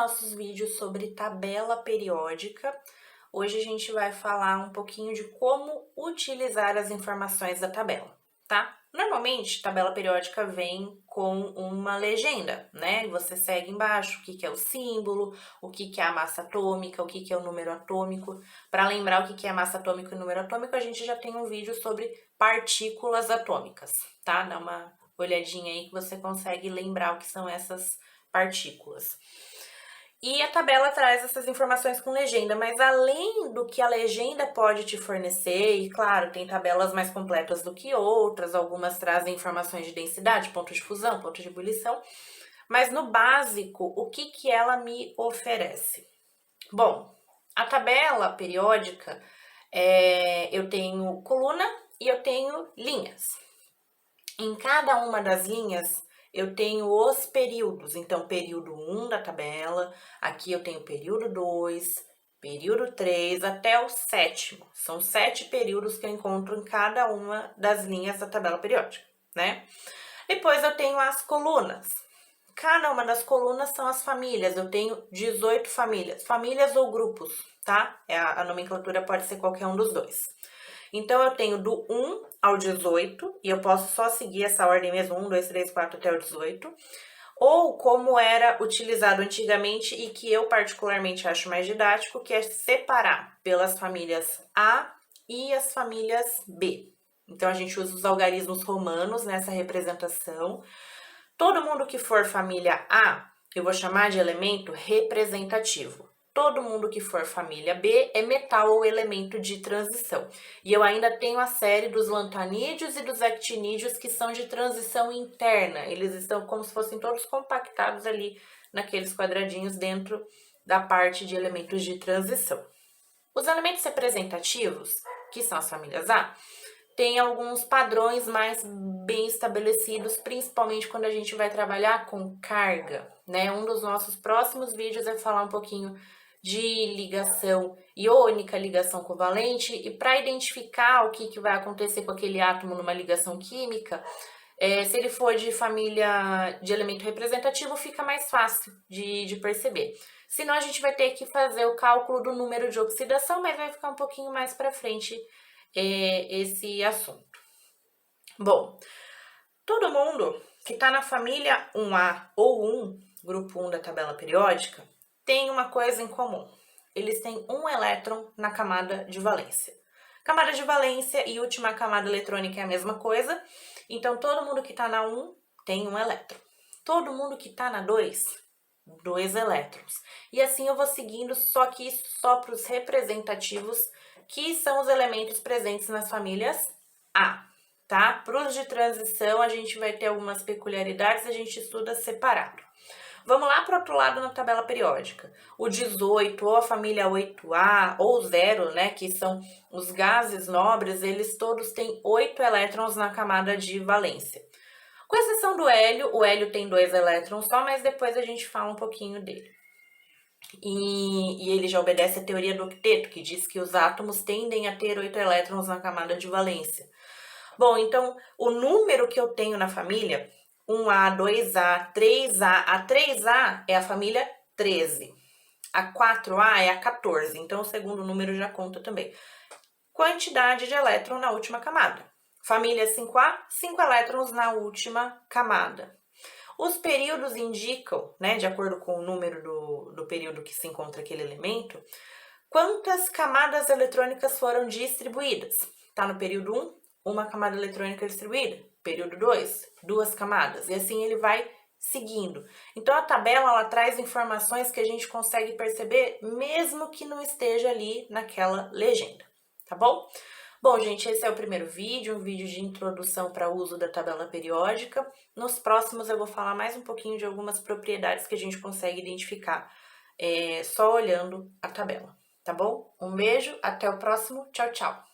nossos vídeos sobre tabela periódica. Hoje a gente vai falar um pouquinho de como utilizar as informações da tabela, tá? Normalmente, tabela periódica vem com uma legenda, né? Você segue embaixo o que é o símbolo, o que é a massa atômica, o que é o número atômico. Para lembrar o que é massa atômica e número atômico, a gente já tem um vídeo sobre partículas atômicas, tá? Dá uma olhadinha aí que você consegue lembrar o que são essas partículas. E a tabela traz essas informações com legenda, mas além do que a legenda pode te fornecer, e claro, tem tabelas mais completas do que outras, algumas trazem informações de densidade, ponto de fusão, ponto de ebulição, mas no básico, o que ela me oferece? Bom, a tabela periódica, eu tenho coluna e eu tenho linhas. Em cada uma das linhas, eu tenho os períodos. Então, período 1 da tabela, aqui eu tenho período 2, período 3, até o 7º. São 7 períodos que eu encontro em cada uma das linhas da tabela periódica, né? Depois eu tenho as colunas. Cada uma das colunas são as famílias. Eu tenho 18 famílias. Famílias ou grupos, tá? A nomenclatura pode ser qualquer um dos dois. Então, eu tenho do 1 ao 18, e eu posso só seguir essa ordem mesmo, 1, 2, 3, 4 até o 18. Ou como era utilizado antigamente e que eu particularmente acho mais didático, que é separar pelas famílias A e as famílias B. Então, a gente usa os algarismos romanos nessa representação. Todo mundo que for família A, eu vou chamar de elemento representativo. Todo mundo que for família B é metal ou elemento de transição. E eu ainda tenho a série dos lantanídeos e dos actinídeos que são de transição interna. Eles estão como se fossem todos compactados ali naqueles quadradinhos dentro da parte de elementos de transição. Os elementos representativos, que são as famílias A, tem alguns padrões mais bem estabelecidos, principalmente quando a gente vai trabalhar com carga, né? Um dos nossos próximos vídeos é falar um pouquinho de ligação iônica, ligação covalente, e para identificar o que vai acontecer com aquele átomo numa ligação química, se ele for de família de elemento representativo, fica mais fácil de perceber. Senão a gente vai ter que fazer o cálculo do número de oxidação, mas vai ficar um pouquinho mais para frente esse assunto. Bom, todo mundo que está na família 1A ou 1, grupo 1 da tabela periódica, tem uma coisa em comum. Eles têm um elétron na camada de valência. Camada de valência e última camada eletrônica é a mesma coisa. Então, todo mundo que está na 1 tem um elétron. Todo mundo que está na 2, 2 elétrons. E assim eu vou seguindo, só que isso só para os representativos, que são os elementos presentes nas famílias A, tá? Para os de transição, a gente vai ter algumas peculiaridades, a gente estuda separado. Vamos lá para o outro lado na tabela periódica. O 18, ou a família 8A, ou 0, né, que são os gases nobres, eles todos têm 8 elétrons na camada de valência. Com exceção do hélio, o hélio tem 2 elétrons só, mas depois a gente fala um pouquinho dele. E ele já obedece à teoria do octeto, que diz que os átomos tendem a ter 8 elétrons na camada de valência. Bom, então, o número que eu tenho na família, 1A, 2A, 3A, a 3A é a família 13. A 4A é a 14, então o segundo número já conta também. Quantidade de elétron na última camada. Família 5A, 5 elétrons na última camada. Os períodos indicam, né, de acordo com o número do período que se encontra aquele elemento, quantas camadas eletrônicas foram distribuídas. Tá no período 1, uma camada eletrônica distribuída. Período 2, 2 camadas. E assim ele vai seguindo. Então, a tabela, ela traz informações que a gente consegue perceber, mesmo que não esteja ali naquela legenda, tá bom? Bom, gente, esse é o primeiro vídeo, um vídeo de introdução para o uso da tabela periódica. Nos próximos eu vou falar mais um pouquinho de algumas propriedades que a gente consegue identificar só olhando a tabela, tá bom? Um beijo, até o próximo, tchau, tchau!